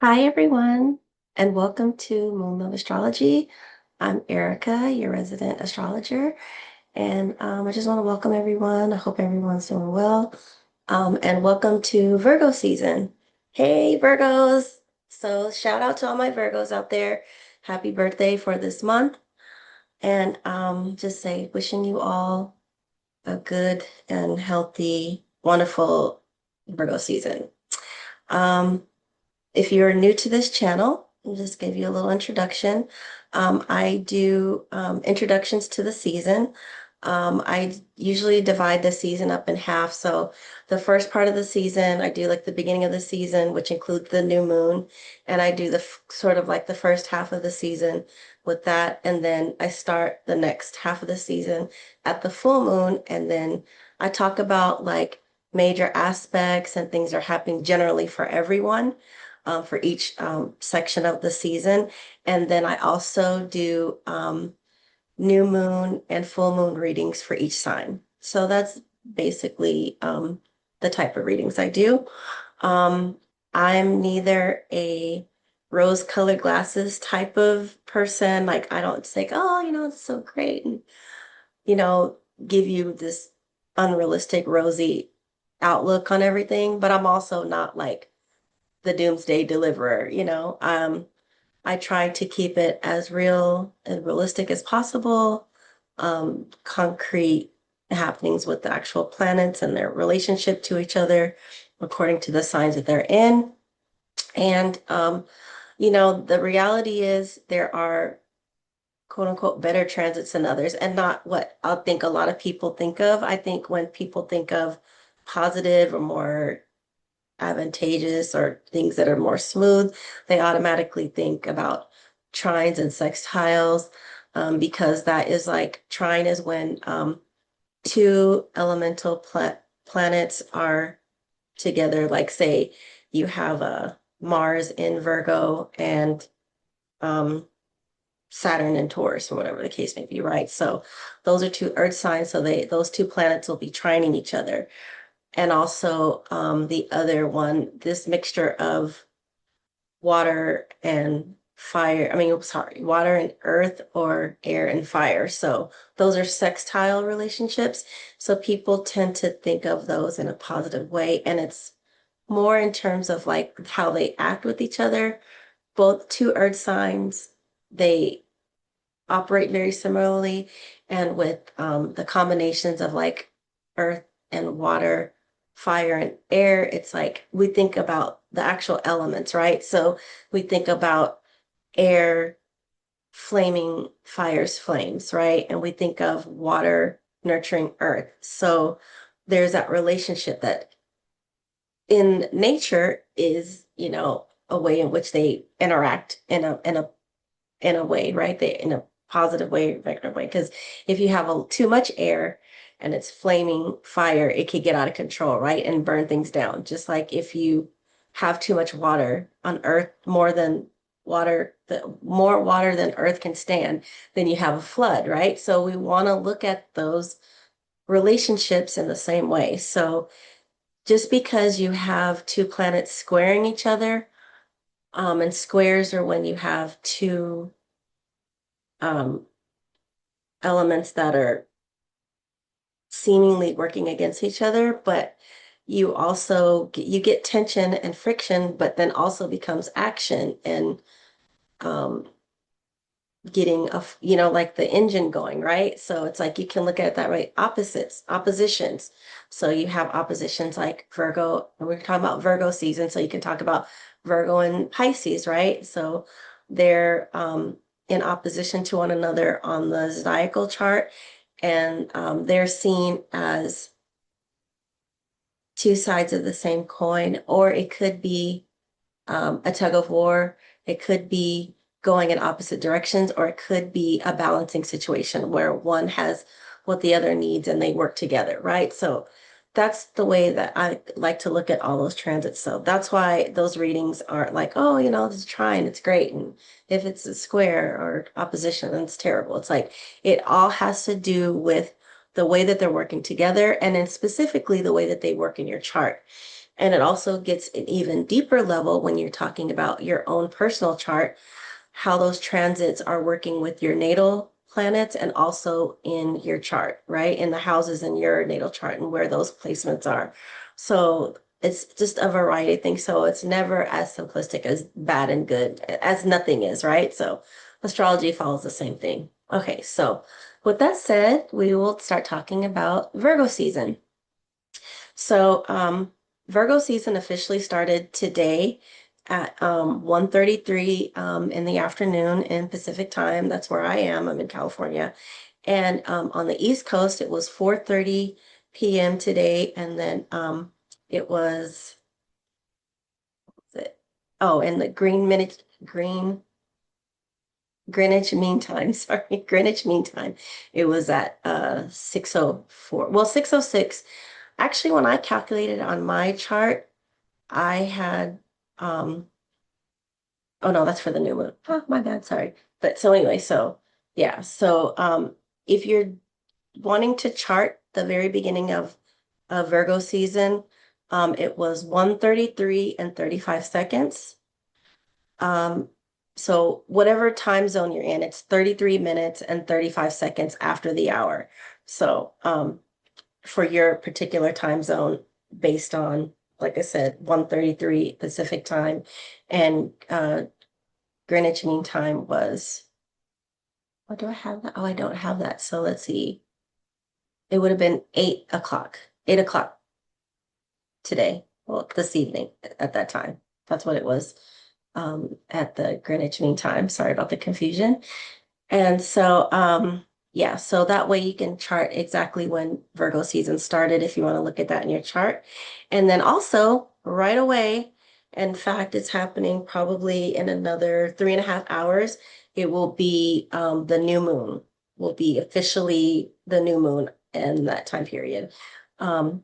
Hi, everyone, and welcome to Moon Love Astrology. I'm Erica, your resident astrologer, and I just want to welcome everyone. I hope everyone's doing well, and welcome to Virgo season. Hey, Virgos! So, shout out to all my Virgos out there. Happy birthday for this month, and just say wishing you all a good and healthy, wonderful Virgo season. Um, if you're new to this channel, I'll just give you a little introduction. I do introductions to the season. I usually divide the season up in half. So the first part of the season, I do like the beginning of the season, which includes the new moon, and I do the sort of like the first half of the season with that, and then I start the next half of the season at the full moon, and then I talk about like major aspects and things that are happening generally for everyone for each section of the season. And then I also do new moon and full moon readings for each sign. So that's basically the type of readings I do. Um, I'm neither a rose-colored glasses type of person. Like I don't say, oh, it's so great, and you know, give you this unrealistic rosy outlook on everything. But I'm also not like the doomsday deliverer, I try to keep it as real and realistic as possible, concrete happenings with the actual planets and their relationship to each other according to the signs that they're in. And, the reality is there are quote unquote better transits than others, and not what I think a lot of people think of. I think when people think of positive or more advantageous or things that are more smooth, they automatically think about trines and sextiles, because that is like trine is when two elemental planets are together. Like say you have a Mars in Virgo and um, Saturn in Taurus or whatever the case may be, right? So those are two earth signs. So those two planets will be trining each other. And also the other one, this mixture of water and fire. I mean, sorry, water and earth or air and fire. So those are sextile relationships. So people tend to think of those in a positive way. And it's more in terms of like how they act with each other. Both two earth signs, they operate very similarly. And with the combinations of like earth and water, fire and air, it's like we think about the actual elements, right? So we think about air flaming fires flames, right? And we think of water nurturing earth. So there's that relationship that in nature is, a way in which they interact in a way, right? They in a positive way, negative way. Because if you have too much air and it's flaming fire, it could get out of control, right? And burn things down. Just like if you have too much water on Earth, more water than Earth can stand, then you have a flood, right? So we want to look at those relationships in the same way. So just because you have two planets squaring each other, and squares are when you have two um, elements that are seemingly working against each other, but you get tension and friction, but then also becomes action and um, getting like the engine going, right? So it's like you can look at it that way. Oppositions. So you have oppositions like Virgo, and we're talking about Virgo season, so you can talk about Virgo and Pisces, right? So they're in opposition to one another on the zodiacal chart, and they're seen as two sides of the same coin, or it could be a tug of war. It could be going in opposite directions, or it could be a balancing situation where one has what the other needs and they work together, right? So that's the way that I like to look at all those transits. So that's why those readings aren't like, oh, this is trine, it's great. And if it's a square or opposition, then it's terrible. It's like it all has to do with the way that they're working together, and then specifically the way that they work in your chart. And it also gets an even deeper level when you're talking about your own personal chart, how those transits are working with your natal planets and also in your chart, right? In the houses in your natal chart and where those placements are. So it's just a variety of things. So it's never as simplistic as bad and good as nothing is, right? So astrology follows the same thing. Okay, so with that said, we will start talking about Virgo season. So Virgo season officially started today at 1:33 in the afternoon in Pacific time. That's where I am. I'm in California. And on the East Coast, it was 4:30 p.m. today. And then it was, oh, and the Greenwich Mean Time, sorry, Greenwich Mean Time. It was at 6:04. Well, 6:06. Actually, when I calculated on my chart, I had oh no, that's for the new moon. Oh, my bad, sorry. But so anyway, so yeah, so if you're wanting to chart the very beginning of Virgo season, it was 1:33 and 35 seconds. Um, so whatever time zone you're in, it's 33 minutes and 35 seconds after the hour. So for your particular time zone based on, like I said, 1:33 Pacific time and Greenwich Mean Time was, what do I have that? Oh, I don't have that. So let's see. It would have been 8 o'clock, 8 o'clock today. Well, this evening at that time. That's what it was at the Greenwich Mean Time. Sorry about the confusion. And so, yeah, so that way you can chart exactly when Virgo season started if you want to look at that in your chart. And then also right away, in fact, it's happening probably in another 3.5 hours. It will be the new moon, will be officially the new moon in that time period. Um,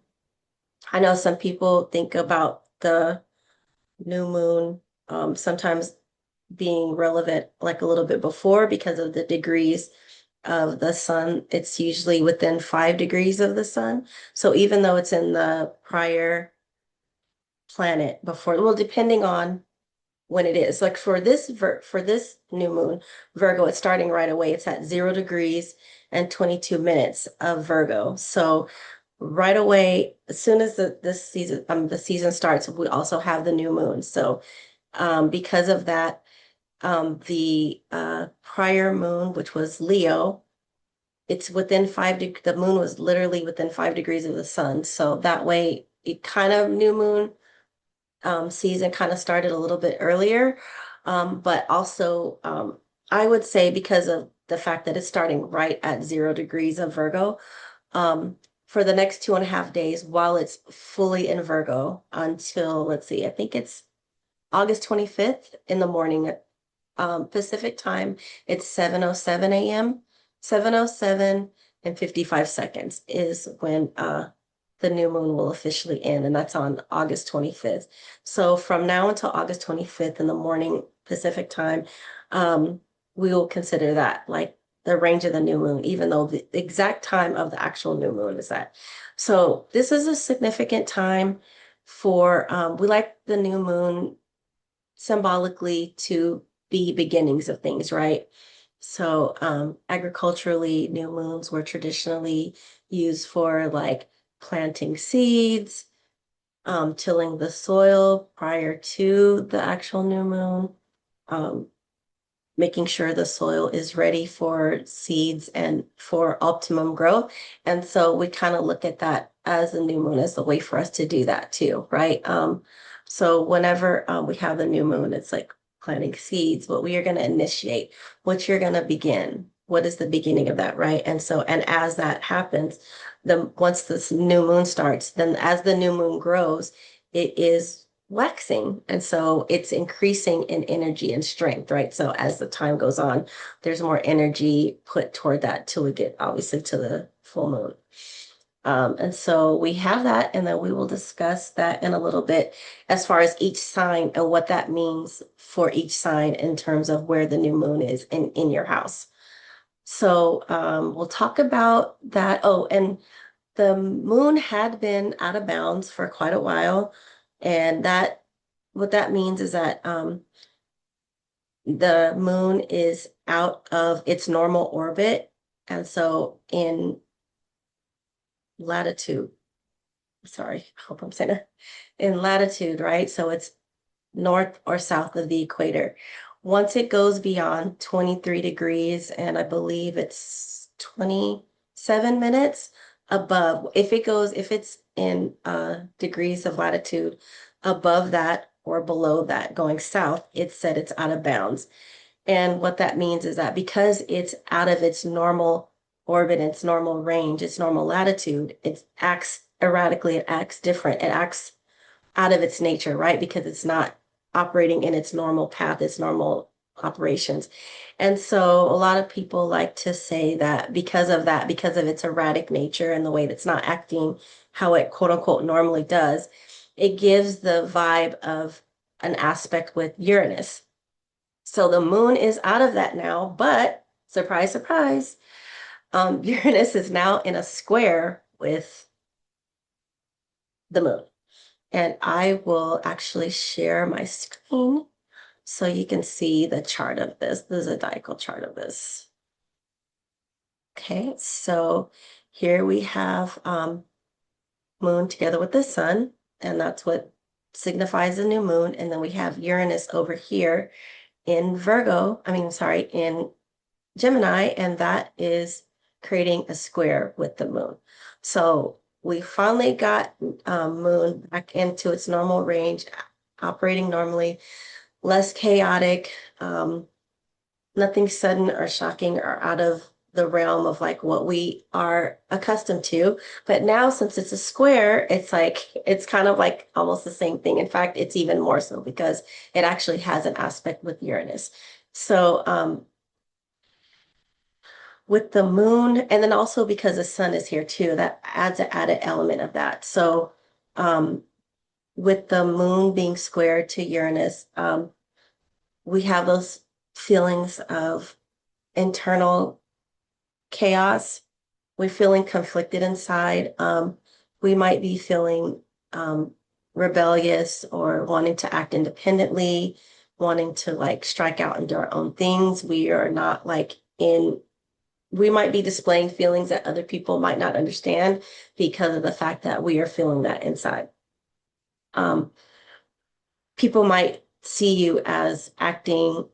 I know some people think about the new moon sometimes being relevant like a little bit before because of the degrees of the sun. It's usually within 5 degrees of the sun. So even though it's in the prior planet before, well, depending on when it is. Like for this new moon, Virgo, it's starting right away. It's at 0 degrees and 22 minutes of Virgo. So right away, as soon as the season starts, we also have the new moon. So because of that, the prior moon, which was Leo, it's within the moon was literally within 5 degrees of the sun. So that way it kind of new moon season kind of started a little bit earlier. But also I would say because of the fact that it's starting right at 0 degrees of Virgo, for the next 2.5 days while it's fully in Virgo until, let's see, I think it's August 25th in the morning Pacific time, it's 7:07 a.m. 7:07 and 55 seconds is when the new moon will officially end, and that's on August 25th. So from now until August 25th in the morning Pacific time, we will consider that like the range of the new moon, even though the exact time of the actual new moon is that. So this is a significant time for we like the new moon symbolically to be beginnings of things, right? So agriculturally, new moons were traditionally used for like planting seeds, tilling the soil prior to the actual new moon, um, making sure the soil is ready for seeds and for optimum growth. And so we kind of look at that as a new moon as a way for us to do that too, right? So whenever we have the new moon, it's like planting seeds, what we are going to initiate, what you're going to begin, what is the beginning of that, right? And so, and as that happens, once this new moon starts, then as the new moon grows, it is waxing. And so it's increasing in energy and strength, right? So as the time goes on, there's more energy put toward that till we get obviously to the full moon. And so we have that, and then we will discuss that in a little bit as far as each sign and what that means for each sign in terms of where the new moon is in your house. So we'll talk about that. Oh, and the moon had been out of bounds for quite a while. And what that means is that the moon is out of its normal orbit. And so in latitude, sorry, I hope I'm saying it, in latitude, right? So it's north or south of the equator. Once it goes beyond 23 degrees, and I believe it's 27 minutes above, if it's in degrees of latitude above that or below that going south, it said it's out of bounds. And what that means is that because it's out of its normal orbit, its normal range, its normal latitude, it acts erratically, it acts different, it acts out of its nature, right? Because it's not operating in its normal path, its normal operations. And so a lot of people like to say that, because of its erratic nature and the way that's not acting how it quote unquote normally does, it gives the vibe of an aspect with Uranus. So the moon is out of that now, but surprise, surprise, Uranus is now in a square with the moon. And I will actually share my screen so you can see the chart of this. This is a diacal chart of this. Okay, so here we have moon together with the sun, and that's what signifies the new moon. And then we have Uranus over here in Virgo, sorry, in Gemini, and that is creating a square with the moon. So we finally got moon back into its normal range, operating normally, less chaotic, nothing sudden or shocking or out of the realm of like what we are accustomed to. But now, since it's a square, it's kind of like almost the same thing. In fact, it's even more so because it actually has an aspect with Uranus. So with the moon, and then also because the sun is here too, that adds an added element of that. So um, with the moon being square to Uranus, we have those feelings of internal chaos. We're feeling conflicted inside. We might be feeling rebellious or wanting to act independently, wanting to like strike out and do our own things. We are not like in we might be displaying feelings that other people might not understand because of the fact that we are feeling that inside. Um, People might see you as acting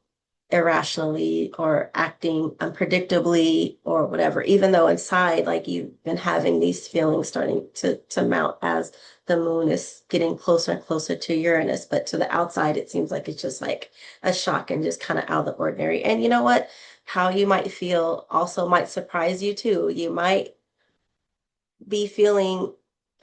irrationally or acting unpredictably or whatever, even though inside, like you've been having these feelings starting to mount as the moon is getting closer and closer to Uranus. But to the outside, it seems like it's just like a shock and just kind of out of the ordinary. And you know what? How you might feel also might surprise you too. You might be feeling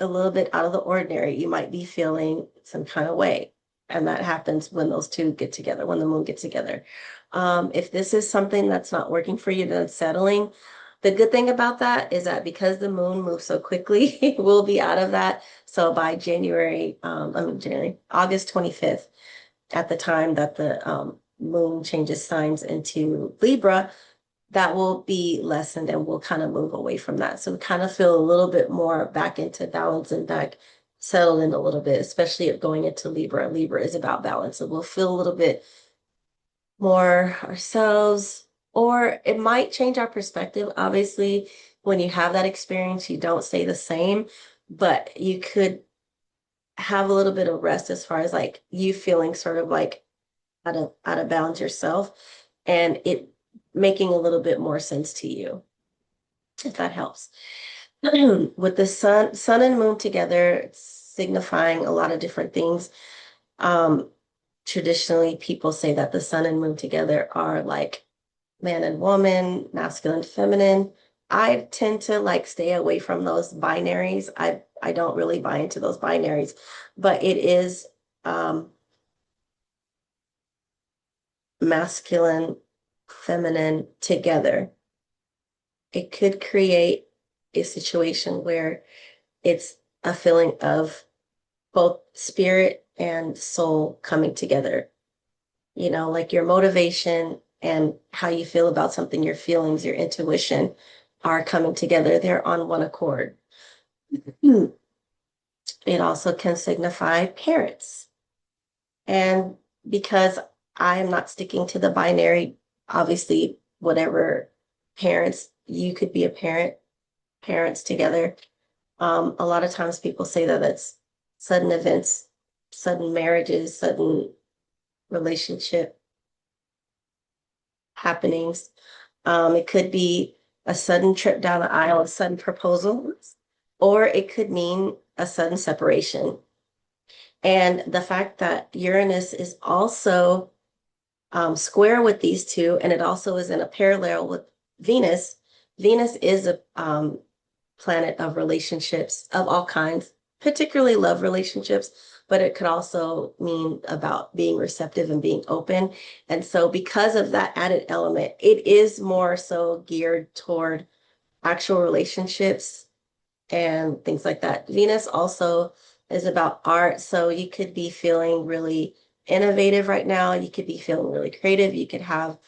a little bit out of the ordinary. You might be feeling some kind of way. And that happens when those two get together, when the moon gets together. If this is something that's not working for you, then settling. The good thing about that is that because the moon moves so quickly, we'll be out of that. So by August 25th, at the time that the moon changes signs into Libra, that will be lessened and we'll kind of move away from that. So we kind of feel a little bit more back into balance and back settled in a little bit, especially if going into Libra. Libra is about balance. So we'll feel a little bit more ourselves, or it might change our perspective. Obviously, when you have that experience, you don't stay the same, but you could have a little bit of rest as far as like you feeling sort of like out of balance yourself and it making a little bit more sense to you, if that helps. With the sun and moon together, it's signifying a lot of different things. Um, Traditionally, people say that the sun and moon together are like man and woman, masculine, feminine. I tend to like stay away from those binaries. I don't really buy into those binaries, but it is masculine, feminine together. It could create a situation where it's a feeling of both spirit and soul coming together. You know, like your motivation and how you feel about something, your feelings, your intuition are coming together. They're on one accord. It also can signify parents. And because I am not sticking to the binary, obviously, whatever parents, you could be a parent, parents together. A lot of times people say that that's sudden events, sudden marriages, sudden relationship happenings. It could be a sudden trip down the aisle, a sudden proposal, or it could mean a sudden separation. And the fact that Uranus is also square with these two, and it also is in a parallel with Venus. Venus is a planet of relationships of all kinds, particularly love relationships, but it could also mean about being receptive and being open. And so, because of that added element, it is more so geared toward actual relationships and things like that. Venus also is about art. So, you could be feeling really innovative right now. You could be feeling really creative. You could have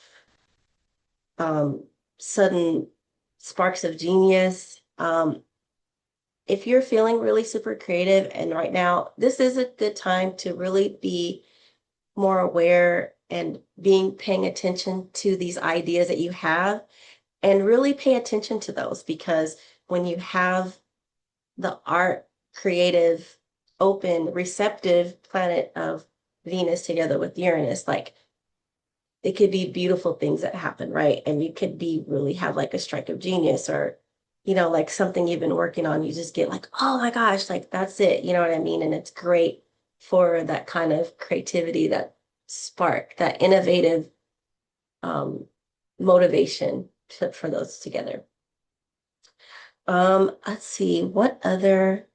um, sudden sparks of genius. If you're feeling really super creative, and right now, this is a good time to really be more aware and being paying attention to these ideas that you have and really pay attention to those because when you have the art, creative, open, receptive planet of Venus together with Uranus, like it could be beautiful things that happen, right? And you could be really have like a strike of genius or, like something you've been working on, you just get like, oh my gosh, like that's it. You know what I mean? And it's great for that kind of creativity, that spark, that innovative um, motivation for those together. Let's see, what other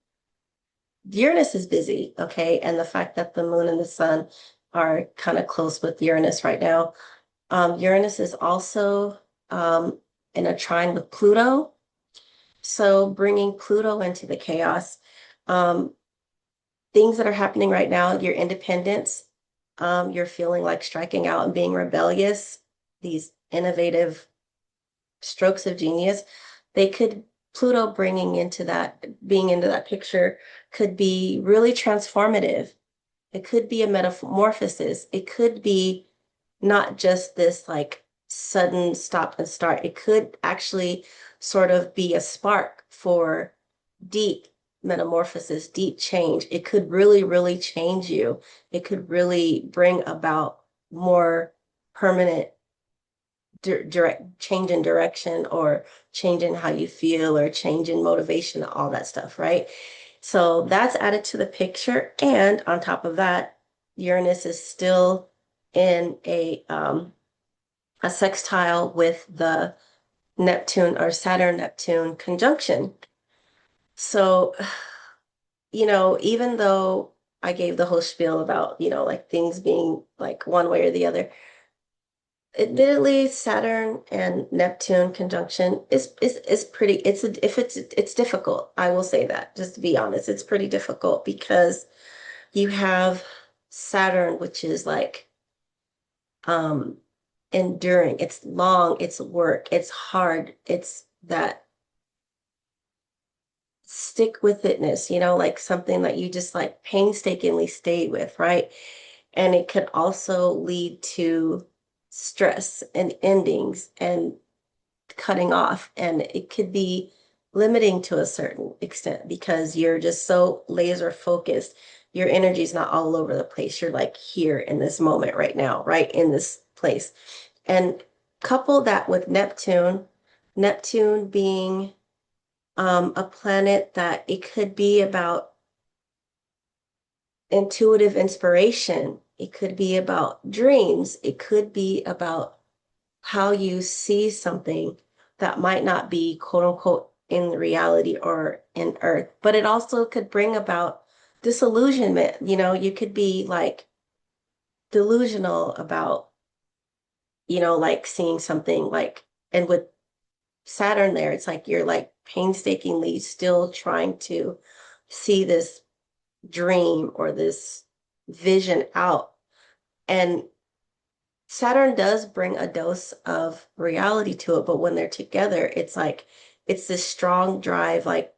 Uranus is busy, okay? And the fact that the moon and the sun are kind of close with Uranus right now. Uranus is also in a trine with Pluto. So bringing Pluto into the chaos. Um, Things that are happening right now, your independence, you're feeling like striking out and being rebellious, these innovative strokes of genius, they could, Pluto bringing into that, being into that picture could be really transformative. It could be a metamorphosis. It could be not just this like sudden stop and start. It could actually sort of be a spark for deep metamorphosis, deep change. It could really, really change you. It could really bring about more permanent direct change in direction or change in how you feel or change in motivation, all that stuff, right? So that's added to the picture. And on top of that, Uranus is still in a sextile with the Neptune or Saturn Neptune conjunction. So, even though I gave the whole spiel about, like things being like one way or the other, admittedly, Saturn and Neptune conjunction is pretty, it's difficult. I will say that, just to be honest, it's pretty difficult because you have Saturn, which is like um enduring, it's long, it's work, it's hard, it's that stick with itness, like something that you just like painstakingly stay with, right? And it could also lead to stress and endings and cutting off. And it could be limiting to a certain extent because you're just so laser focused. Your energy is not all over the place. You're like here in this moment right now, right in this place. And couple that with Neptune, Neptune being a planet that it could be about intuitive inspiration. It could be about dreams. It could be about how you see something that might not be quote unquote in reality or in earth, but it also could bring about disillusionment. You could be like delusional about, like seeing something like, and with Saturn there, it's like you're like painstakingly still trying to see this dream or this vision out. And Saturn does bring a dose of reality to it, but when they're together, it's like it's this strong drive, like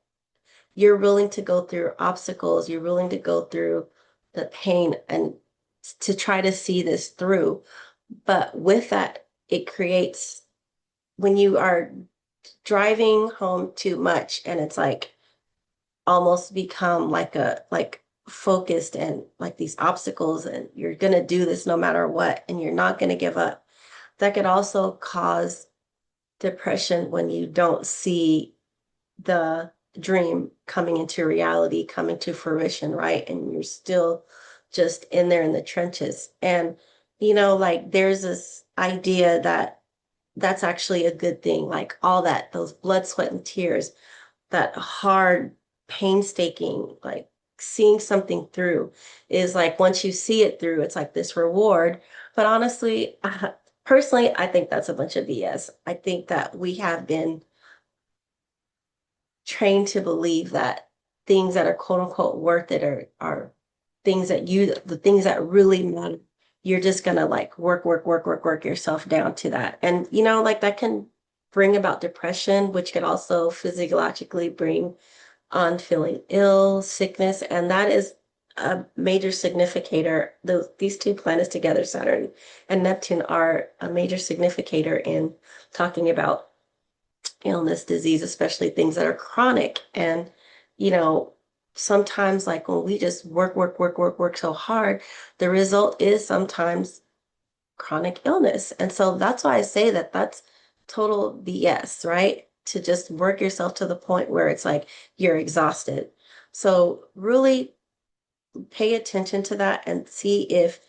you're willing to go through obstacles, you're willing to go through the pain and to try to see this through. But with that, it creates when you are driving home too much and it's like almost become like a like focused and like these obstacles and you're going to do this no matter what and you're not going to give up. That could also cause depression when you don't see the dream coming into reality, coming to fruition, right? And you're still just in there in the trenches. And, like there's this idea that that's actually a good thing, like all that, those blood, sweat, and tears, that hard, painstaking, like seeing something through is like once you see it through, it's like this reward. But honestly, personally, I think that's a bunch of BS. I think that we have been trained to believe that things that are quote unquote worth it are things that the things that really matter. You're just gonna like work yourself down to that. And like that can bring about depression, which could also physiologically bring on feeling ill, sickness, and that is a major significator. These two planets together, Saturn and Neptune, are a major significator in talking about illness, disease, especially things that are chronic. And, you know, sometimes like when we just work so hard, the result is sometimes chronic illness. And so that's why I say that that's total BS, right? To just work yourself to the point where it's like you're exhausted. So really pay attention to that and see if,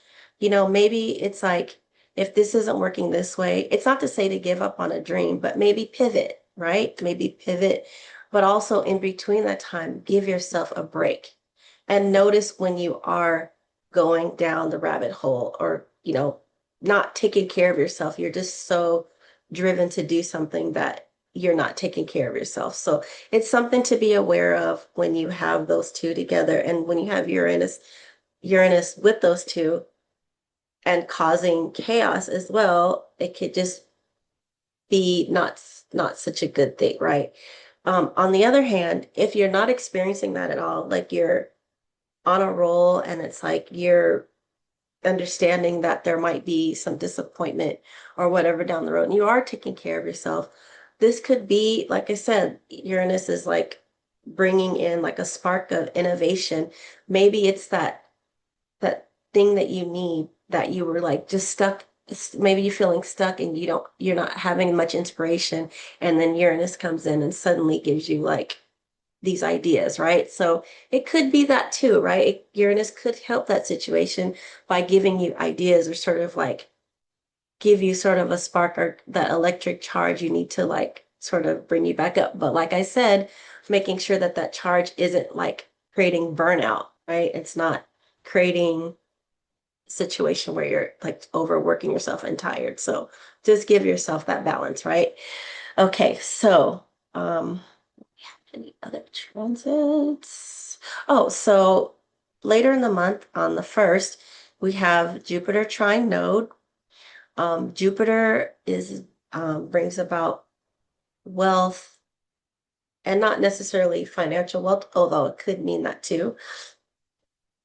maybe it's like, if this isn't working this way, it's not to say to give up on a dream, but maybe pivot, right? Maybe pivot, but also in between that time, give yourself a break and notice when you are going down the rabbit hole or, not taking care of yourself. You're just so driven to do something that you're not taking care of yourself. So it's something to be aware of when you have those two together and when you have Uranus with those two and causing chaos as well, it could just be not such a good thing, right? On the other hand, if you're not experiencing that at all, like you're on a roll and it's like you're understanding that there might be some disappointment or whatever down the road, and you are taking care of yourself, this could be, like I said, Uranus is like bringing in like a spark of innovation. Maybe it's that thing that you need that you were like just stuck. Maybe you're feeling stuck and you're not having much inspiration, and then Uranus comes in and suddenly gives you like these ideas, right? So it could be that too, right? Uranus could help that situation by giving you ideas or sort of like give you sort of a spark or that electric charge you need to like sort of bring you back up. But like I said, making sure that that charge isn't like creating burnout, right? It's not creating a situation where you're like overworking yourself and tired. So just give yourself that balance, right? Okay, so any other transits? Oh, so later in the month on the 1st, we have Jupiter trine node. Jupiter is brings about wealth and not necessarily financial wealth, although it could mean that too.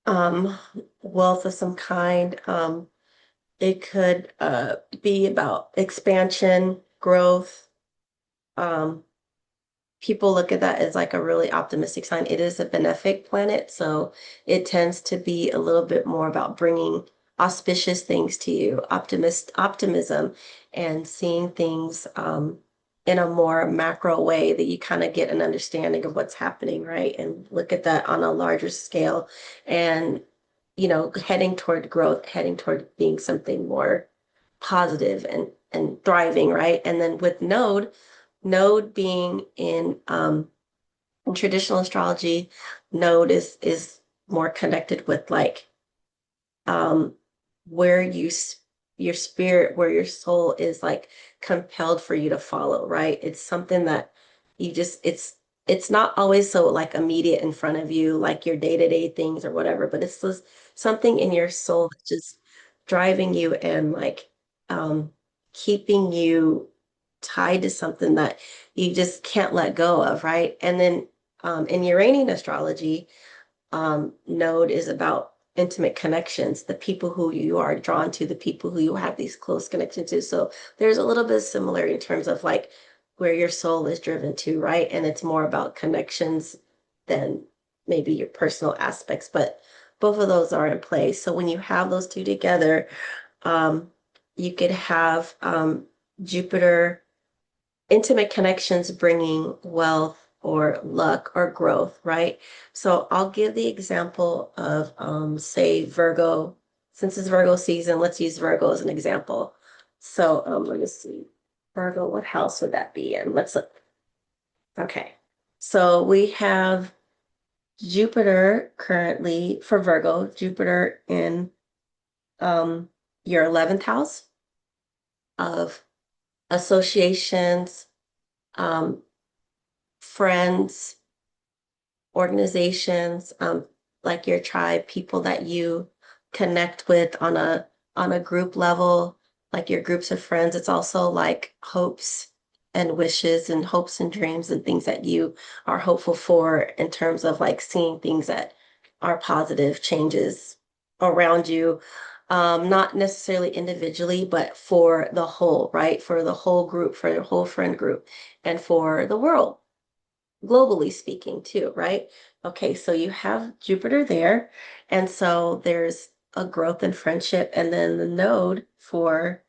Um, Wealth of some kind. It could be about expansion, growth. Um, People look at that as like a really optimistic sign. It is a benefic planet, so it tends to be a little bit more about bringing auspicious things to you, optimism, and seeing things in a more macro way that you kind of get an understanding of what's happening, right? And look at that on a larger scale, and heading toward growth, heading toward being something more positive and thriving, right? And then with node being in traditional astrology, node is more connected with like um where your spirit, where your soul is like compelled for you to follow, right? It's something that it's not always so like immediate in front of you, like your day-to-day things or whatever, but it's just something in your soul that's just driving you and like um keeping you tied to something that you just can't let go of, right? And then In Uranian astrology, node is about intimate connections, the people who you are drawn to, the people who you have these close connections to. So there's a little bit similar in terms of like where your soul is driven to, right? And it's more about connections than maybe your personal aspects, but both of those are in play. So when you have those two together, um, you could have Jupiter intimate connections bringing wealth or luck or growth, right? So I'll give the example of, say, Virgo. Since it's Virgo season, let's use Virgo as an example. So let me see. Virgo, what house would that be in? Let's look. Okay. So we have Jupiter currently for Virgo, Jupiter in um, your 11th house of associations, um, friends, organizations, like your tribe, people that you connect with on a group level, like your groups of friends. It's also like hopes and wishes and hopes and dreams and things that you are hopeful for in terms of like seeing things that are positive changes around you. Not necessarily individually, but for the whole, right? For the whole group, for the whole friend group, and for the world globally speaking too, right? Okay, so you have Jupiter there, and so there's a growth in friendship, and then the node for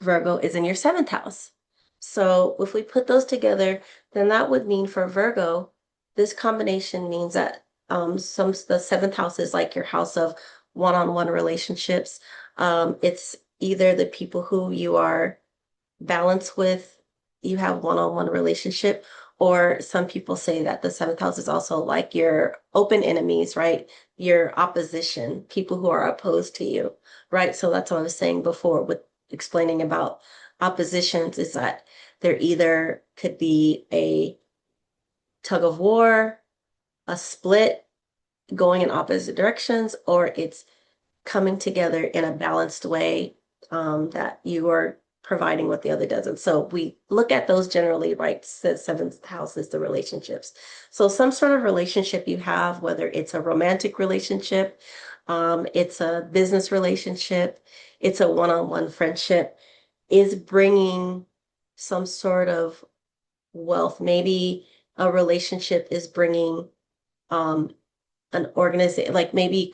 Virgo is in your 7th house. So if we put those together, then that would mean for Virgo, this combination means that the 7th house is like your house of one-on-one relationships. It's either the people who you are balance with, you have one-on-one relationship, or some people say that the 7th house is also like your open enemies, right? Your opposition, people who are opposed to you, right? So that's what I was saying before with explaining about oppositions is that there either could be a tug of war, a split going in opposite directions, or it's coming together in a balanced way that you are providing what the other doesn't. So we look at those generally, right? Says 7th house is the relationships. So some sort of relationship you have, whether it's a romantic relationship, it's a business relationship, it's a one-on-one friendship, is bringing some sort of wealth. Maybe a relationship is bringing um, an organization, like maybe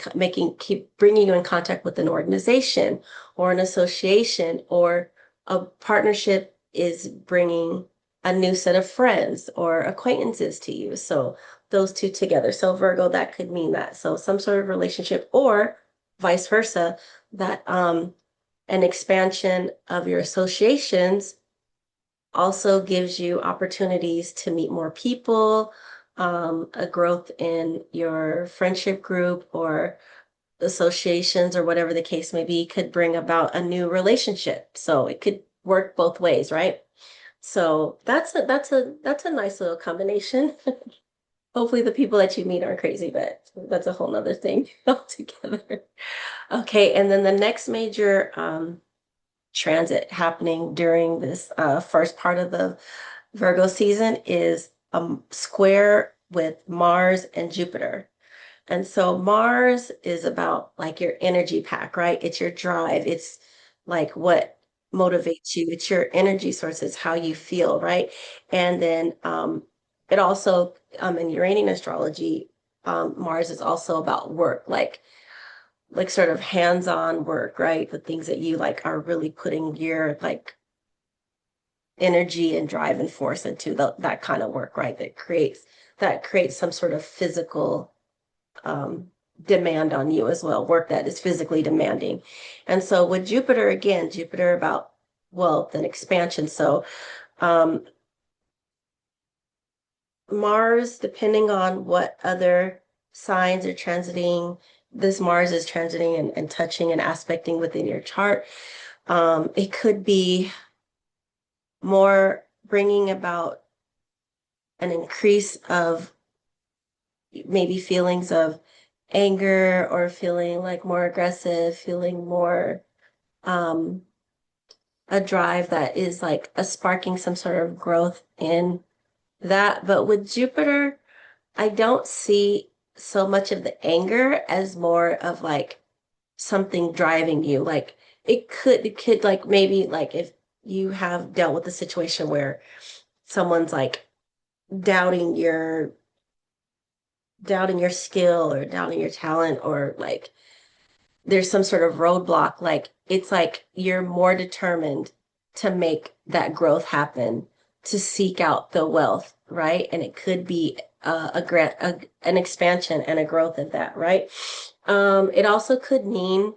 keep bringing you in contact with an organization or an association, or a partnership is bringing a new set of friends or acquaintances to you. So those two together. So Virgo, that could mean that. So some sort of relationship, or vice versa, that an expansion of your associations also gives you opportunities to meet more people, a growth in your friendship group or associations or whatever the case may be could bring about a new relationship. So it could work both ways, right? So that's a nice little combination. Hopefully the people that you meet aren't crazy, but that's a whole nother thing altogether. Okay, and then the next major transit happening during this first part of the Virgo season is a square with Mars and Jupiter. And so Mars is about like your energy pack, right? It's your drive. It's like what motivates you. It's your energy source. It's how you feel, right? And then it also, in Uranian astrology, Mars is also about work, like sort of hands-on work, right? The things that you like are really putting your like energy and drive and force into that kind of work, right? That creates some sort of physical um, demand on you as well, work that is physically demanding. And so with Jupiter, again, Jupiter about wealth and expansion. So um, Mars, depending on what other signs are transiting, this Mars is transiting and touching and aspecting within your chart. It could be more bringing about an increase of maybe feelings of anger, or feeling like more aggressive, feeling more um, a drive that is like a sparking some sort of growth in that. But with Jupiter, I don't see so much of the anger as more of like something driving you. Like it could like maybe like if you have dealt with a situation where someone's like doubting your doubting your skill or doubting your talent or like there's some sort of roadblock, like it's like you're more determined to make that growth happen, to seek out the wealth, right? And it could be an expansion and a growth of that, right? It also could mean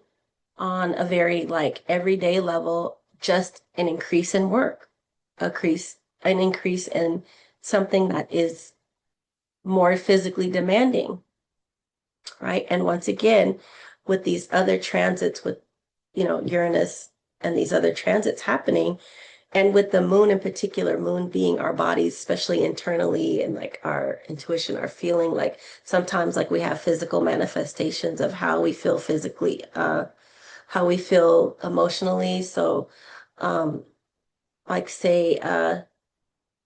on a very like everyday level, just an increase in work, an increase in something that is more physically demanding, right? And once again, with these other transits, with Uranus and these other transits happening, and with the moon in particular, moon being our bodies, especially internally, and like our intuition, our feeling, like sometimes like we have physical manifestations of how we feel physically, how we feel emotionally. So, um, like say,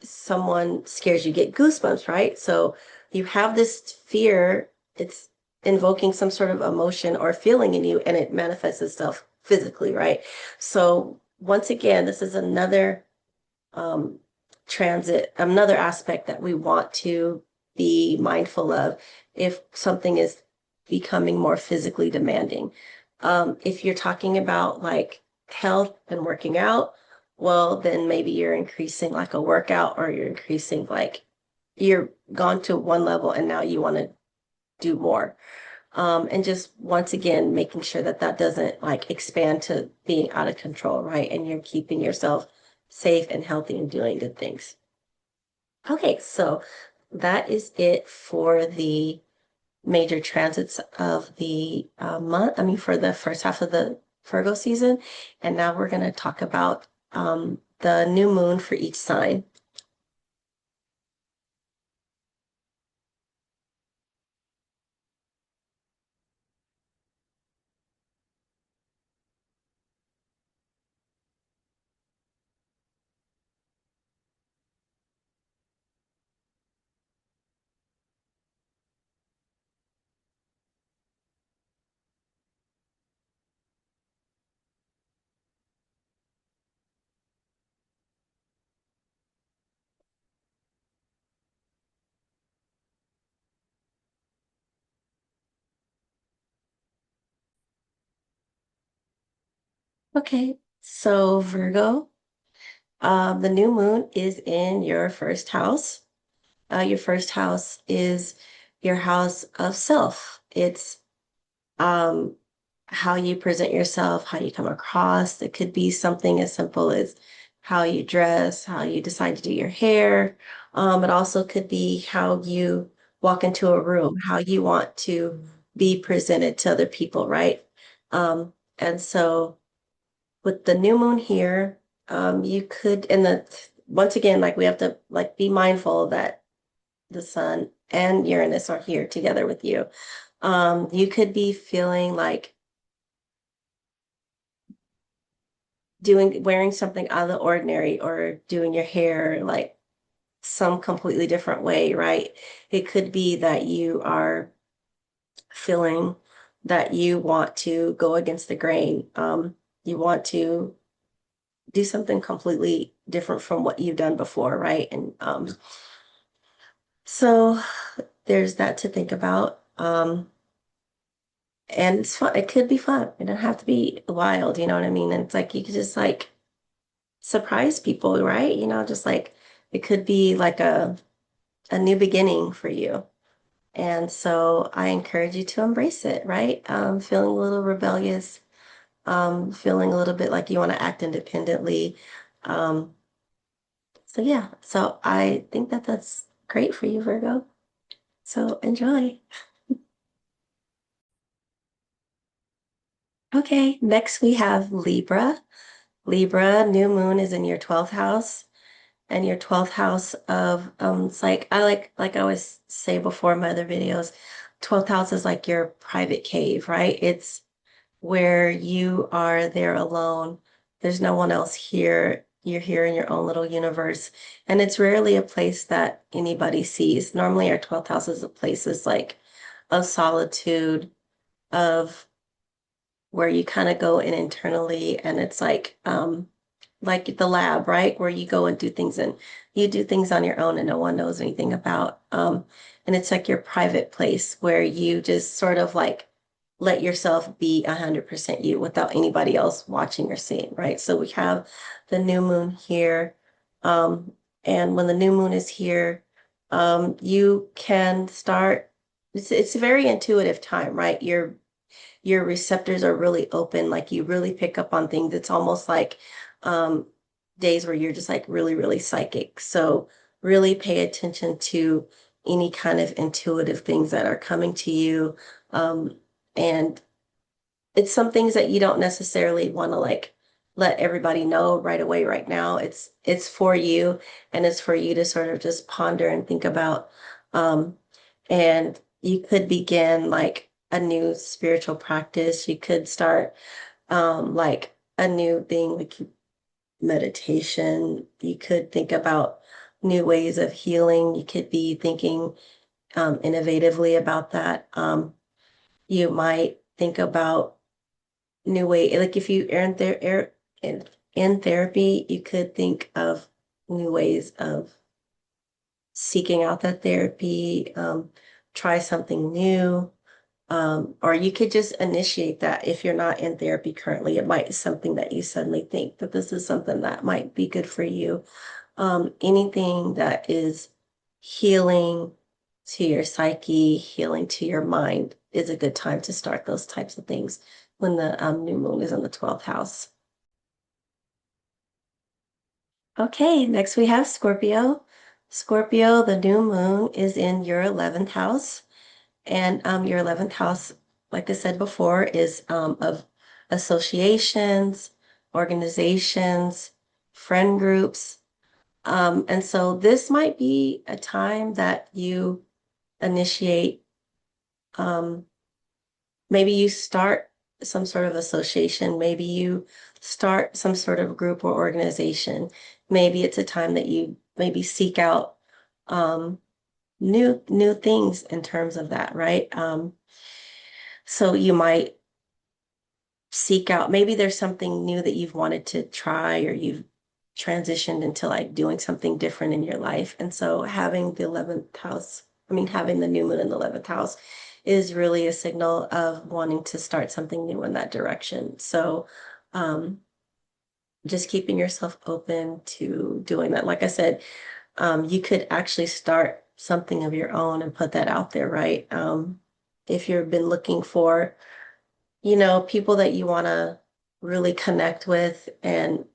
someone scares you, get goosebumps, right? So you have this fear, it's invoking some sort of emotion or feeling in you, and it manifests itself physically, right? So once again, this is another um, transit, another aspect that we want to be mindful of if something is becoming more physically demanding. If you're talking about like health and working out, well, then maybe you're increasing like a workout or you're increasing like you're gone to one level and now you want to do more. And just once again, making sure that that doesn't like expand to being out of control, right? And you're keeping yourself safe and healthy and doing good things. Okay, so that is it for the major transits of the month. I mean, for the first half of the Virgo season. And now we're going to talk about the new moon for each sign. Okay, so Virgo, the new moon is in your first house. Your first house is your house of self. It's um, how you present yourself, how you come across. It could be something as simple as how you dress, how you decide to do your hair. It also could be how you walk into a room, how you want to be presented to other people, right? And so with the new moon here, you could, and the once again, like we have to like be mindful that the sun and Uranus are here together with you. You could be feeling like wearing something out of the ordinary or doing your hair like some completely different way, right? It could be that you are feeling that you want to go against the grain. You want to do something completely different from what you've done before, right? And so there's that to think about. And it's fun. It could be fun. It doesn't have to be wild, you know what I mean? And it's like you could just like surprise people, right? Just like it could be like a new beginning for you. And so I encourage you to embrace it, right? Feeling a little rebellious, feeling a little bit like you want to act independently. Um, so yeah, so I think that that's great for you, Virgo. So enjoy. Okay, next we have Libra. Libra, new moon is in your 12th house. And your 12th house of it's like I always say before in my other videos, 12th house is like your private cave, right? It's where you are there alone. There's no one else here. You're here in your own little universe. And it's rarely a place that anybody sees. Normally our 12th house is a place is like of solitude, of where you kind of go in internally, and it's like the lab, right? Where you go and do things, and you do things on your own and no one knows anything about. And it's like your private place where you just sort of like let yourself be 100% you without anybody else watching or seeing, right? So we have the new moon here. Um, and when the new moon is here, you can start, it's a very intuitive time, right? Your receptors are really open, like you really pick up on things. It's almost like um, days where you're just like really, really psychic. So really pay attention to any kind of intuitive things that are coming to you. And it's some things that you don't necessarily want to like let everybody know right away, right now. It's for you, and it's for you to sort of just ponder and think about. Um, and you could begin like a new spiritual practice. You could start like a new thing like meditation. You could think about new ways of healing. You could be thinking innovatively about that. You might think about new way, like if you are in therapy, you could think of new ways of seeking out that therapy, try something new. Or you could just initiate that if you're not in therapy currently. It might be something that you suddenly think that this is something that might be good for you. Anything that is healing to your psyche, healing to your mind is a good time to start those types of things when the new moon is in the 12th house. Okay, next we have Scorpio. Scorpio, the new moon is in your 11th house. And your 11th house, like I said before, is of associations, organizations, friend groups. And so this might be a time that you initiate, um, maybe you start some sort of association, maybe you start some sort of group or organization. Maybe it's a time that you maybe seek out um, new things in terms of that, right? So you might seek out, maybe there's something new that you've wanted to try, or you've transitioned into like doing something different in your life. And so having the 11th house, I mean, having the new moon in the 11th house is really a signal of wanting to start something new in that direction. So, um, just keeping yourself open to doing that. Like I said, you could actually start something of your own and put that out there, right? If you've been looking for people that you want to really connect with, and,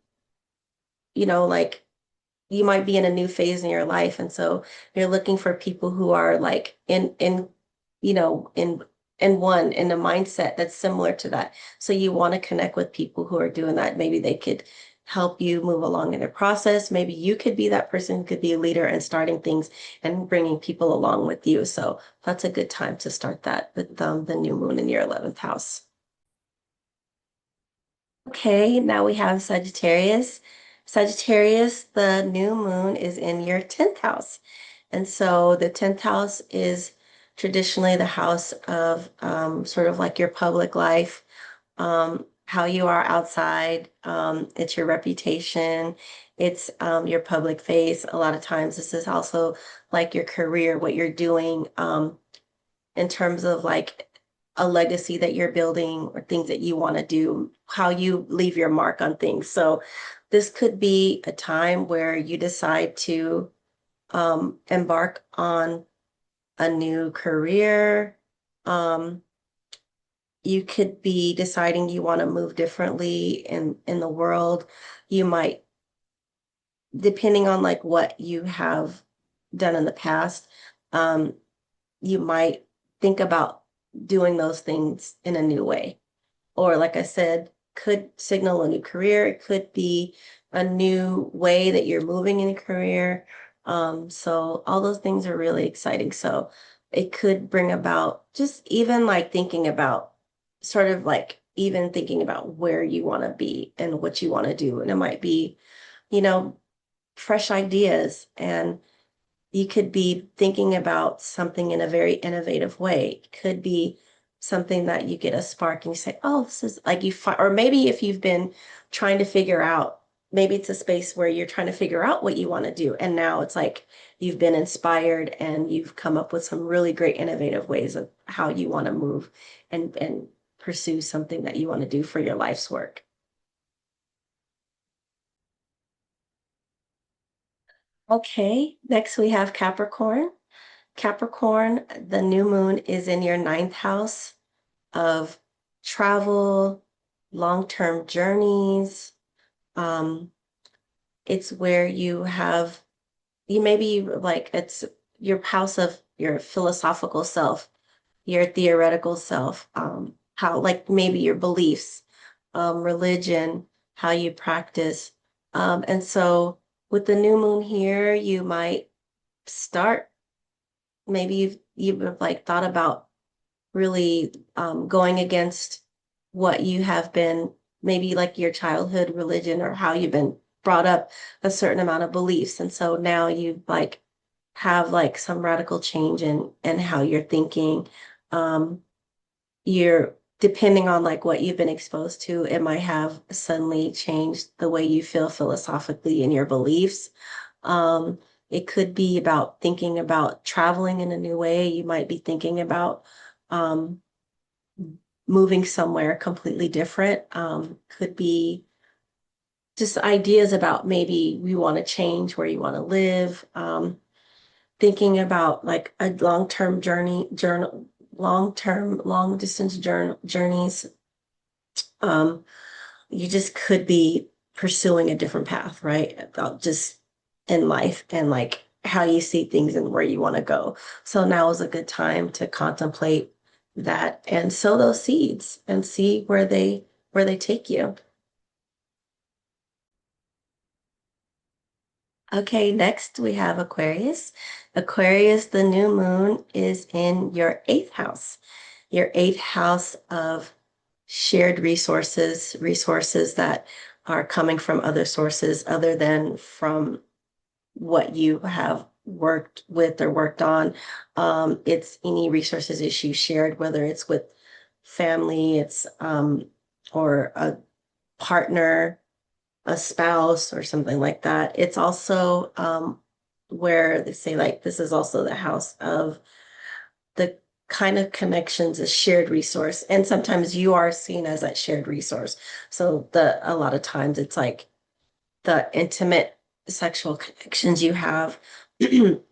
like you might be in a new phase in your life. And so you're looking for people who are like you know, in a mindset that's similar to that. So you want to connect with people who are doing that. Maybe they could help you move along in the process. Maybe you could be that person who could be a leader and starting things and bringing people along with you. So that's a good time to start that with the new moon in your 11th house. Okay, now we have Sagittarius. Sagittarius, the new moon is in your 10th house. And so the 10th house is traditionally the house of sort of like your public life, how you are outside. It's your reputation, it's your public face. A lot of times, this is also like your career, what you're doing. In terms of like a legacy that you're building or things that you want to do, how you leave your mark on things. So this could be a time where you decide to embark on a new career. Um, you could be deciding you want to move differently in the world. You might, depending on like what you have done in the past, um, you might think about doing those things in a new way. Or, like I said, could signal a new career. It could be a new way that you're moving in a career. So all those things are really exciting. So it could bring about just even like thinking about sort of like even thinking about where you want to be and what you want to do. And it might be you know, fresh ideas, and you could be thinking about something in a very innovative way. It could be something that you get a spark and you say, oh, this is like or maybe if you've been trying to figure out, maybe it's a space where you're trying to figure out what you want to do. And now it's like you've been inspired and you've come up with some really great innovative ways of how you want to move and pursue something that you want to do for your life's work. Okay, next we have Capricorn. Capricorn, the new moon is in your ninth house of travel, long-term journeys. Um, it's where you maybe like it's your house of your philosophical self, your theoretical self, how like maybe your beliefs, religion, how you practice. And so with the new moon here, you might start, maybe you've like thought about really going against what you have been, maybe like your childhood religion or how you've been brought up, a certain amount of beliefs. And so now you like have like some radical change in how you're thinking. You're depending on like what you've been exposed to, it might have suddenly changed the way you feel philosophically in your beliefs. Um, it could be about thinking about traveling in a new way. You might be thinking about um, moving somewhere completely different. Could be just ideas about maybe we want to change where you want to live. Thinking about like a long-term long-term, long-distance journeys. Um, you just could be pursuing a different path, right? About just in life and like how you see things and where you want to go. So now is a good time to contemplate that and sow those seeds and see where they take you. Okay, next we have Aquarius. Aquarius, the new moon is in your eighth house. Your eighth house of shared resources, resources that are coming from other sources other than from what you have worked with or worked on. It's any resources issue shared, whether it's with family, it's or a partner, a spouse, or something like that. It's also where they say like this is also the house of the kind of connections, a shared resource, and sometimes you are seen as that shared resource. So the a lot of times it's like the intimate sexual connections you have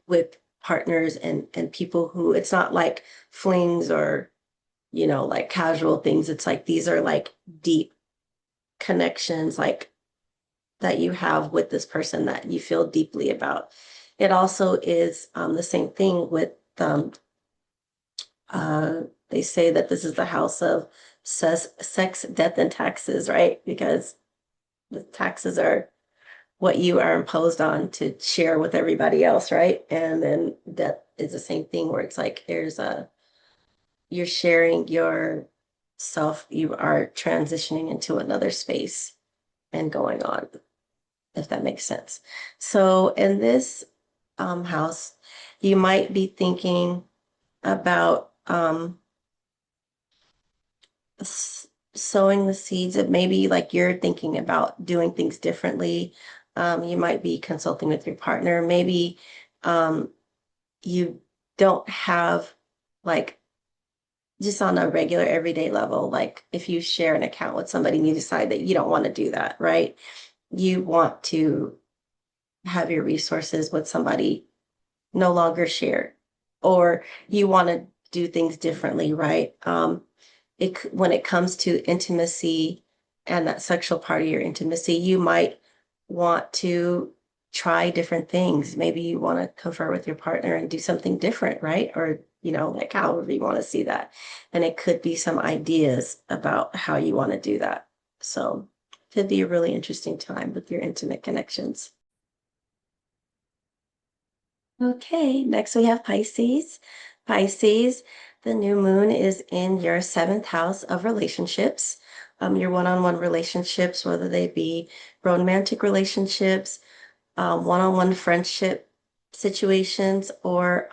with partners and people who it's not like flings or like casual things. It's like these are like deep connections like that you have with this person that you feel deeply about. It also is the same thing with uh, they say that this is the house of sex, death, and taxes, right? Because the taxes are what you are imposed on to share with everybody else, right? And then death is the same thing where it's like you're sharing your self, you are transitioning into another space and going on, if that makes sense. So in this house, you might be thinking about sowing the seeds of maybe like you're thinking about doing things differently. You might be consulting with your partner. Maybe um, you don't have like just on a regular everyday level, like if you share an account with somebody and you decide that you don't want to do that, right? You want to have your resources with somebody no longer shared, or you want to do things differently, right? When it comes to intimacy and that sexual part of your intimacy, you might want to try different things. Maybe you want to confer with your partner and do something different, right? Or, like however you want to see that. And it could be some ideas about how you want to do that. So it could be a really interesting time with your intimate connections. Okay, next we have Pisces. Pisces, the new moon is in your seventh house of relationships. your one-on-one relationships, whether they be romantic relationships, one-on-one friendship situations, or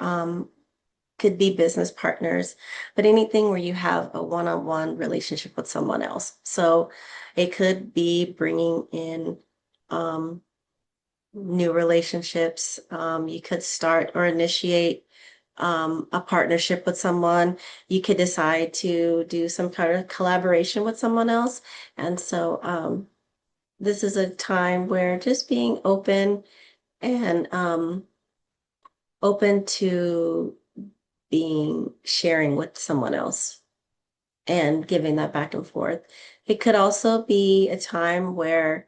could be business partners, but anything where you have a one-on-one relationship with someone else. So it could be bringing in um, new relationships. You could start or initiate a partnership with someone. You could decide to do some kind of collaboration with someone else. And so this is a time where just being open and open to being sharing with someone else and giving that back and forth. It could also be a time where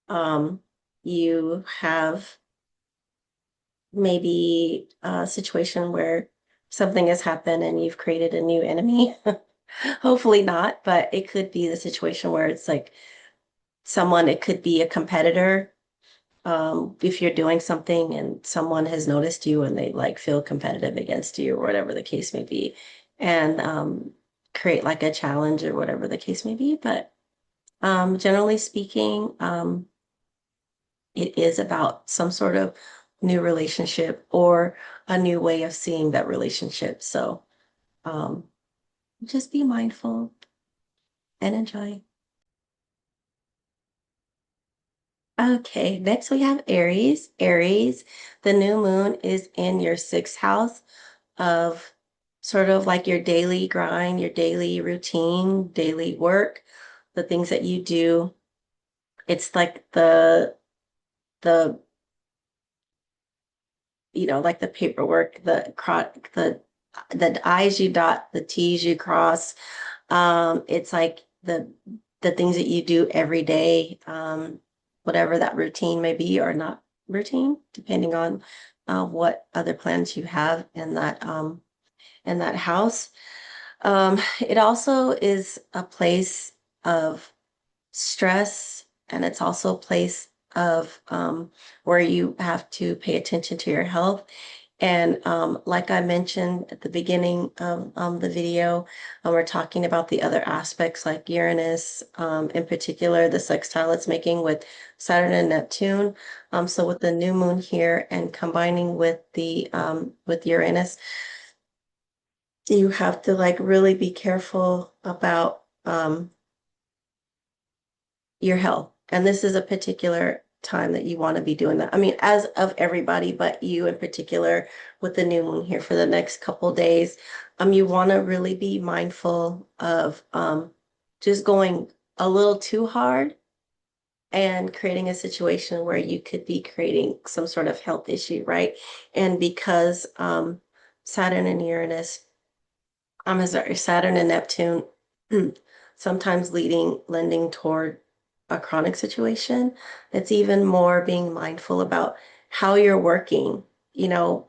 um, you have maybe a situation where something has happened and you've created a new enemy. Hopefully not, but it could be the situation where it's like someone, it could be a competitor. If you're doing something and someone has noticed you and they like feel competitive against you or whatever the case may be, and create like a challenge or whatever the case may be. But generally speaking, it is about some sort of new relationship or a new way of seeing that relationship. So um, just be mindful and enjoy. Okay, next we have Aries. Aries, the new moon is in your sixth house of sort of like your daily grind, your daily routine, daily work, the things that you do. It's like the like the paperwork, the I's you dot, the T's you cross. It's like the things that you do every day, whatever that routine may be or not routine, depending on what other plans you have in that house. It also is a place of stress, and it's also a place of where you have to pay attention to your health. And like I mentioned at the beginning of the video, we're talking about the other aspects like Uranus, in particular, the sextile it's making with Saturn and Neptune. So with the new moon here and combining with the with Uranus, you have to like really be careful about your health. And this is a particular time that you want to be doing that. I mean, as of everybody, but you in particular with the new moon here for the next couple days, you want to really be mindful of just going a little too hard and creating a situation where you could be creating some sort of health issue, right? And because Saturn and Uranus I'm sorry, Saturn and Neptune, sometimes lending toward a chronic situation. It's even more being mindful about how you're working. You know,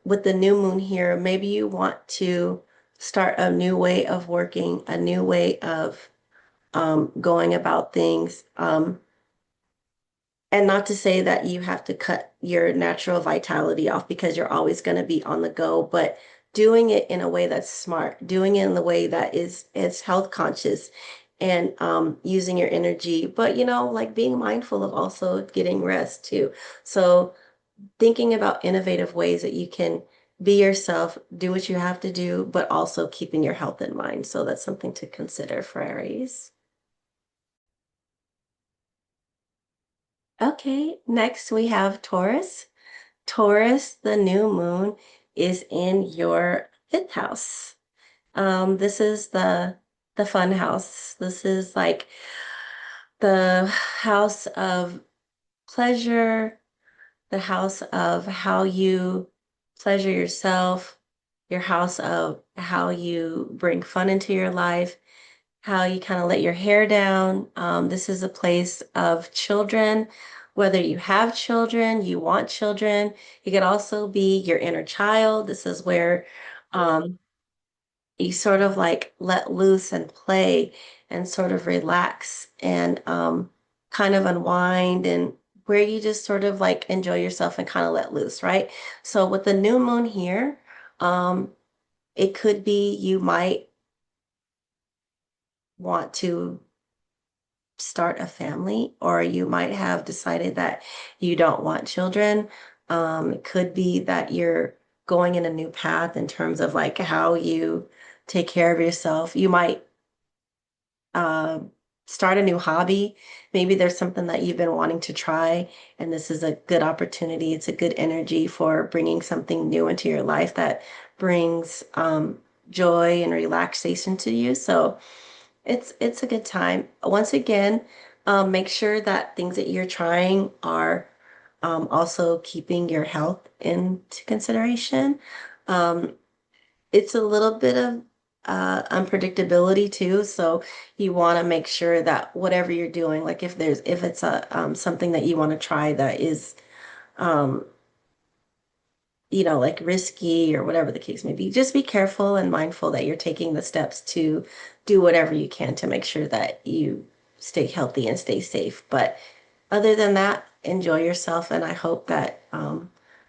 with the new moon here, maybe you want to start a new way of working, a new way of going about things. And not to say that you have to cut your natural vitality off because you're always going to be on the go, but doing it in a way that's smart, doing it in the way that is health conscious and using your energy, but like being mindful of also getting rest too. So thinking about innovative ways that you can be yourself, do what you have to do, but also keeping your health in mind. So that's something to consider for Aries. Okay, next we have Taurus. Taurus, the new moon is in your fifth house. This is the fun house. This is like the house of pleasure, the house of how you pleasure yourself, your house of how you bring fun into your life, how you kind of let your hair down. This is a place of children, whether you have children, you want children. It could also be your inner child. This is where you sort of like let loose and play and sort of relax and kind of unwind and where you just sort of like enjoy yourself and kind of let loose, right? So with the new moon here, um, it could be you might want to start a family, or you might have decided that you don't want children. It could be that you're going in a new path in terms of like how you take care of yourself. You might uh, start a new hobby. Maybe there's something that you've been wanting to try, and this is a good opportunity. It's a good energy for bringing something new into your life that brings joy and relaxation to you. So it's a good time. Once again, make sure that things that you're trying are also keeping your health into consideration. Um, it's a little bit of unpredictability too, so you want to make sure that whatever you're doing, like if it's a something that you want to try that is um, like risky or whatever the case may be, just be careful and mindful that you're taking the steps to do whatever you can to make sure that you stay healthy and stay safe. But other than that, enjoy yourself, and I hope that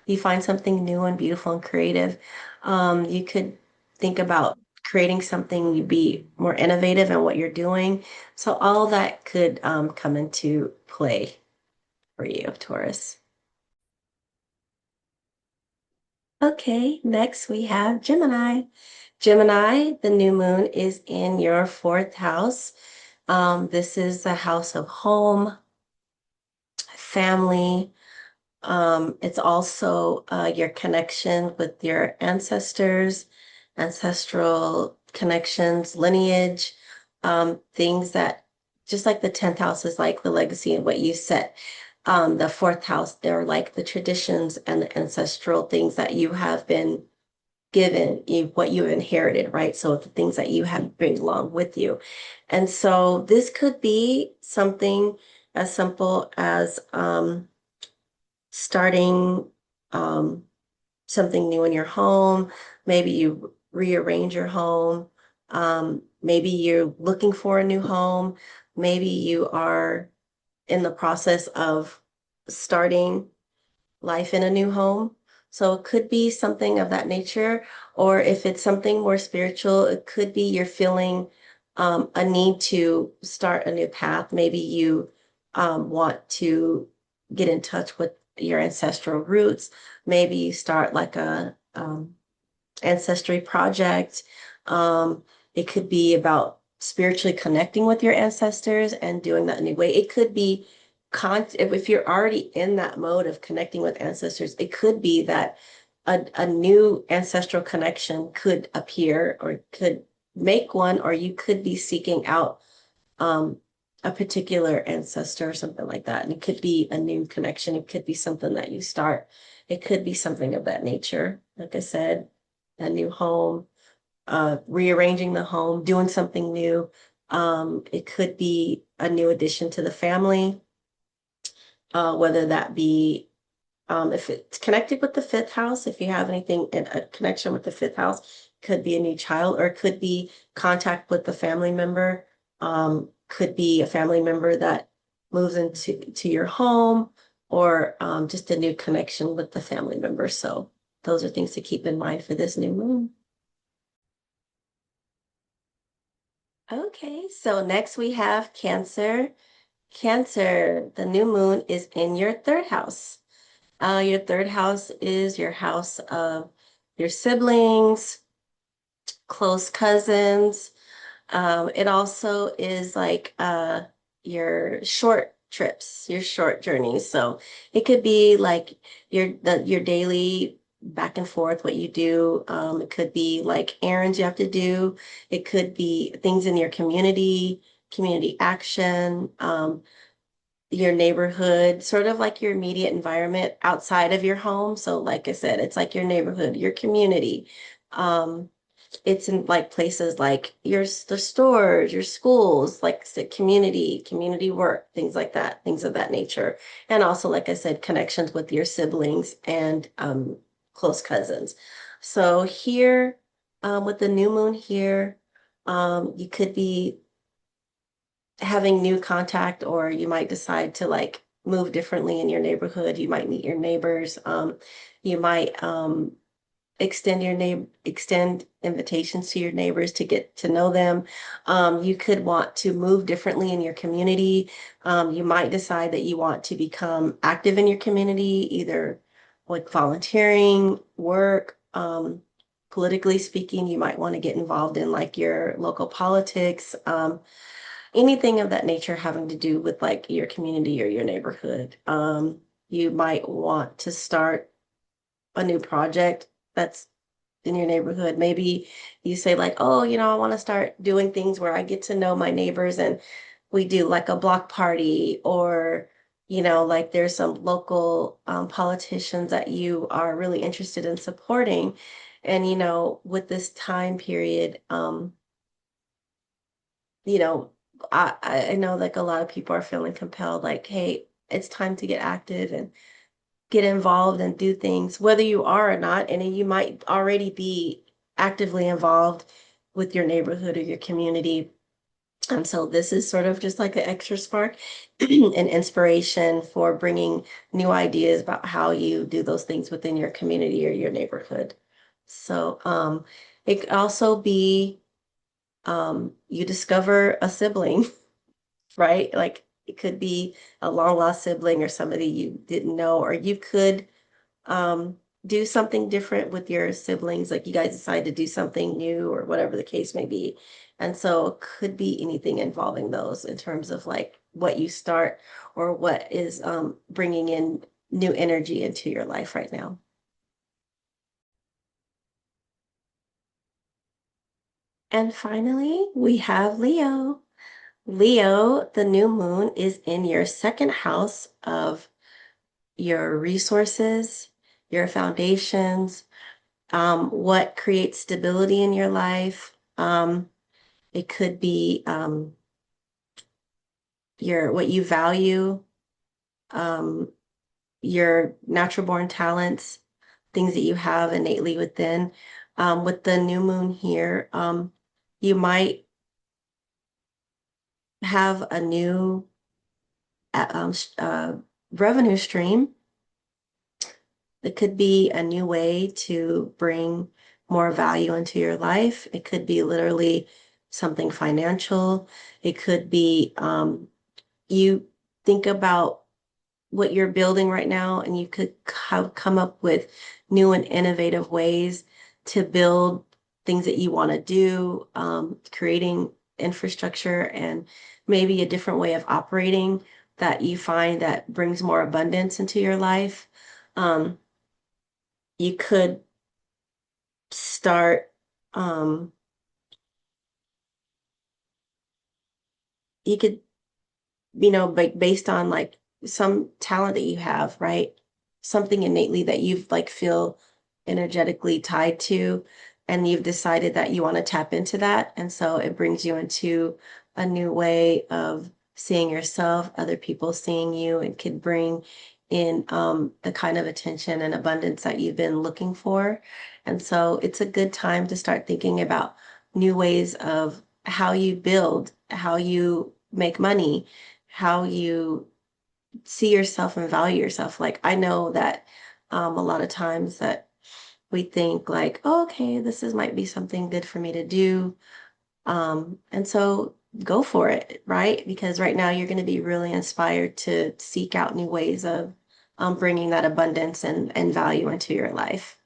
you find something new and beautiful and creative. You could think about creating something, you be more innovative in what you're doing. So all that could come into play for you, Taurus. Okay, next we have Gemini. Gemini, the new moon is in your fourth house. This is the house of home, family. It's also your connection with your ancestors, ancestral connections, lineage, things that just like the 10th house is like the legacy and what you set. The fourth house, they're like the traditions and the ancestral things that you have been given, what you inherited, right? So the things that you have bring along with you. And so this could be something as simple as starting um, something new in your home. Maybe you rearrange your home. Maybe you're looking for a new home. Maybe you are in the process of starting life in a new home. So it could be something of that nature, or if it's something more spiritual, it could be you're feeling a need to start a new path. Maybe you want to get in touch with your ancestral roots. Maybe you start like a ancestry project. Um, it could be about spiritually connecting with your ancestors and doing that in a new way. It could be if you're already in that mode of connecting with ancestors, it could be that a new ancestral connection could appear or could make one, or you could be seeking out um, a particular ancestor or something like that. And it could be a new connection. It could be something that you start. It could be something of that nature. Like I said, a new home, rearranging the home, doing something new. It could be a new addition to the family, whether that be if it's connected with the fifth house, if you have anything in a connection with the fifth house, could be a new child, or it could be contact with the family member. Could be a family member that moves into your home, or just a new connection with the family member. So those are things to keep in mind for this new moon. Okay, so next we have Cancer. Cancer, the new moon is in your third house. Your third house is your house of your siblings, close cousins. It also is like your short trips, your short journeys. So it could be like your daily back and forth, what you do. It could be like errands you have to do. It could be things in your community, community action. Your neighborhood, sort of like your immediate environment outside of your home. So, like I said, it's like your neighborhood, your community. Um, it's in like places like the stores, your schools, like the community work, things like that, things of that nature. And also, like I said, connections with your siblings and close cousins. So here, with the new moon here, you could be having new contact, or you might decide to like move differently in your neighborhood. You might meet your neighbors. You might extend invitations to your neighbors to get to know them. You could want to move differently in your community. You might decide that you want to become active in your community, either like volunteering, work, politically speaking, you might want to get involved in like your local politics, anything of that nature having to do with like your community or your neighborhood. You might want to start a new project that's in your neighborhood. Maybe you say like, oh, I want to start doing things where I get to know my neighbors and we do like a block party, or like there's some local politicians that you are really interested in supporting. And with this time period, you know, I know like a lot of people are feeling compelled, like, hey, it's time to get active and get involved and do things, whether you are or not. And then you might already be actively involved with your neighborhood or your community. And so this is sort of just like an extra spark and inspiration for bringing new ideas about how you do those things within your community or your neighborhood. So it could also be you discover a sibling, right? Like it could be a long lost sibling or somebody you didn't know, or you could um, do something different with your siblings, like you guys decide to do something new or whatever the case may be. And so it could be anything involving those in terms of like what you start or what is bringing in new energy into your life right now. And finally, we have Leo. Leo, the new moon is in your second house of your resources, your foundations, what creates stability in your life. It could be your what you value, um, your natural born talents, things that you have innately within. With the new moon here, you might have a new revenue stream. It could be a new way to bring more value into your life. It could be literally something financial. It could be you think about what you're building right now, and you could have come up with new and innovative ways to build things that you want to do, creating infrastructure and maybe a different way of operating that you find that brings more abundance into your life. Um, you could start, um, you could like based on like some talent that you have, right? Something innately that you've like feel energetically tied to, and you've decided that you want to tap into that. And so it brings you into a new way of seeing yourself, other people seeing you, and could bring in the kind of attention and abundance that you've been looking for. And so it's a good time to start thinking about new ways of how you build, how you make money, how you see yourself and value yourself. Like I know that a lot of times that we think like, oh, okay, this is might be something good for me to do. And so go for it, right? Because right now you're going to be really inspired to seek out new ways of bringing that abundance and value into your life.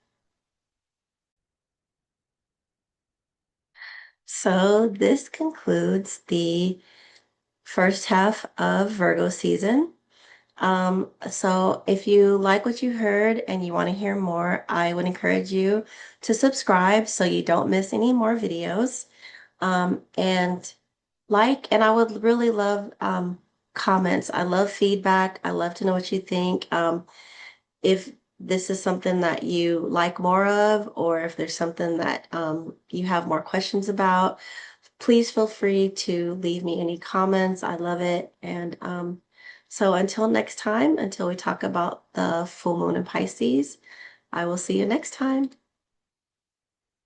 So this concludes the first half of Virgo season. So if you like what you heard and you want to hear more, I would encourage you to subscribe so you don't miss any more videos. And and I would really love comments. I love feedback. I love to know what you think. If this is something that you like more of, or if there's something that you have more questions about, please feel free to leave me any comments. I love it. And so until next time, until we talk about the full moon in Pisces, I will see you next time.